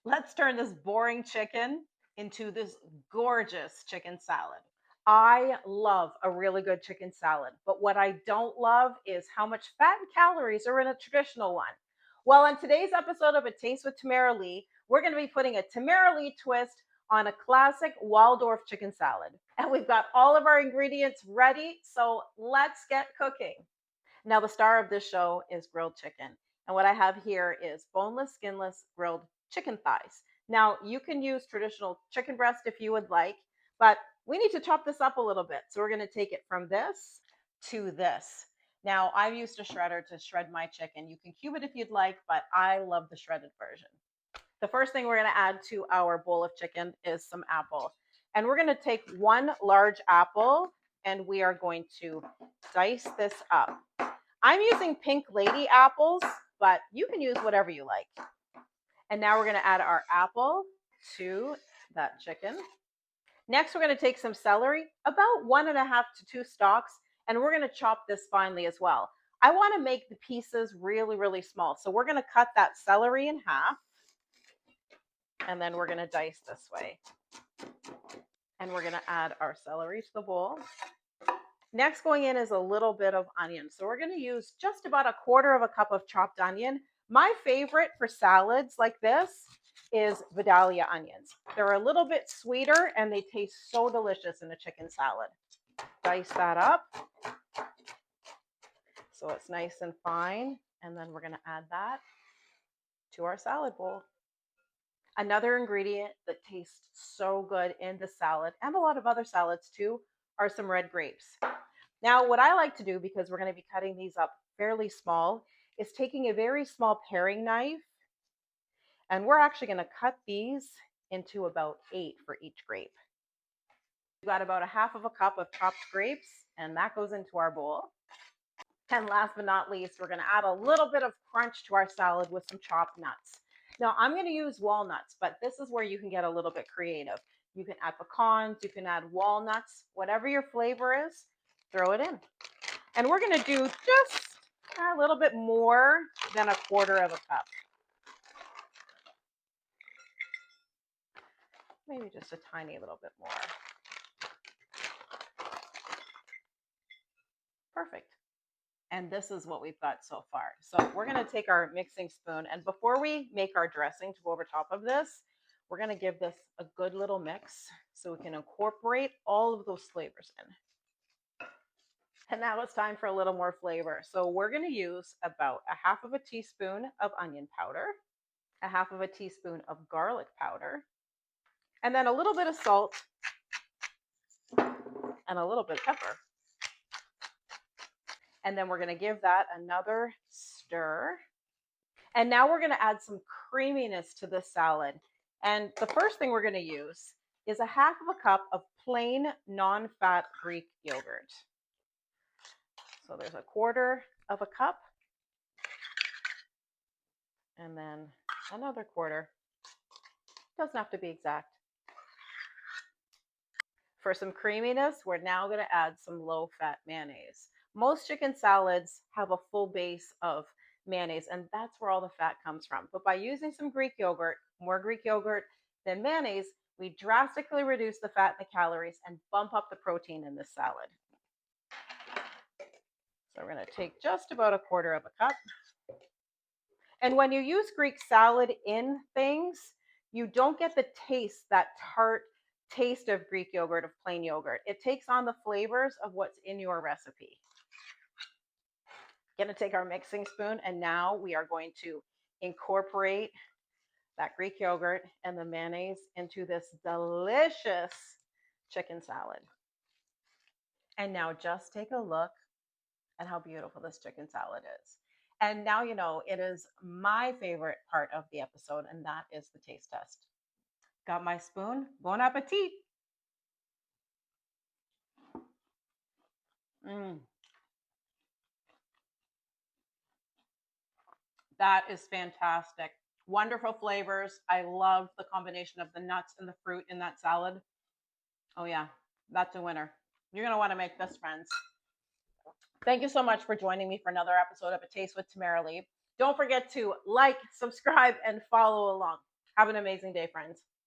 Let's turn this boring chicken into this gorgeous chicken salad. I love a really good chicken salad, but what I don't love is how much fat and calories are in a traditional one. Well, on today's episode of A Taste with Tamara Lee, we're going to be putting a Tamara Lee twist on a classic Waldorf chicken salad. And we've got all of our ingredients ready, so let's get cooking. Now, the star of this show is grilled chicken. And what I have here is boneless, skinless grilled chicken thighs. Now, you can use traditional chicken breast if you would like, but we need to chop this up a little bit. So we're going to take it from this to this. Now, I've used a shredder to shred my chicken. You can cube it if you'd like, but I love the shredded version. The first thing we're going to add to our bowl of chicken is some apple. And we're going to take one large apple and we are going to dice this up. I'm using pink lady apples, but you can use whatever you like. And now we're going to add our apple to that chicken. Next, we're going to take some celery, about 1.5 to 2 stalks, and we're going to chop this finely as well. I want to make the pieces really, really small. So we're going to cut that celery in half, and then we're going to dice this way. And we're going to add our celery to the bowl. Next going in is a little bit of onion. So we're going to use just about 1/4 cup of chopped onion. My favorite for salads like this is Vidalia onions. They're a little bit sweeter and they taste so delicious in a chicken salad. Dice that up so it's nice and fine. And then we're going to add that to our salad bowl. Another ingredient that tastes so good in the salad and a lot of other salads too are some red grapes. Now, what I like to do, because we're going to be cutting these up fairly small, is taking a very small paring knife, and we're actually going to cut these into about 8 for each grape. We've got about 1/2 cup of chopped grapes, and that goes into our bowl. And last but not least, we're going to add a little bit of crunch to our salad with some chopped nuts. Now, I'm going to use walnuts, but this is where you can get a little bit creative. You can add pecans, you can add walnuts, whatever your flavor is, throw it in. And we're going to do just a little bit more than 1/4 cup. Maybe just a tiny little bit more. Perfect. And this is what we've got so far. So we're going to take our mixing spoon, and before we make our dressing to go over top of this, we're going to give this a good little mix so we can incorporate all of those flavors in. And now it's time for a little more flavor. So we're going to use about 1/2 teaspoon of onion powder, 1/2 teaspoon of garlic powder, and then a little bit of salt and a little bit of pepper. And then we're going to give that another stir. And now we're going to add some creaminess to this salad. And the first thing we're going to use is 1/2 cup of plain non-fat Greek yogurt. So there's 1/4 cup. And then another 1/4. Doesn't have to be exact. For some creaminess, we're now going to add some low-fat mayonnaise. Most chicken salads have a full base of mayonnaise, and that's where all the fat comes from. But by using some Greek yogurt, more Greek yogurt than mayonnaise, we drastically reduce the fat and the calories and bump up the protein in this salad. So we're going to take just about 1/4 cup. And when you use Greek salad in things, you don't get the taste, that tart taste of Greek yogurt, of plain yogurt. It takes on the flavors of what's in your recipe. Going to take our mixing spoon, and now we are going to incorporate that Greek yogurt and the mayonnaise into this delicious chicken salad. And now just take a look at how beautiful this chicken salad is. And now you know it is my favorite part of the episode, and that is the taste test. Got my spoon? Bon appetit! That is fantastic. Wonderful flavors. I love the combination of the nuts and the fruit in that salad. Oh yeah, that's a winner. You're going to want to make this, friends. Thank you so much for joining me for another episode of A Taste with Tamara Lee. Don't forget to like, subscribe, and follow along. Have an amazing day, friends.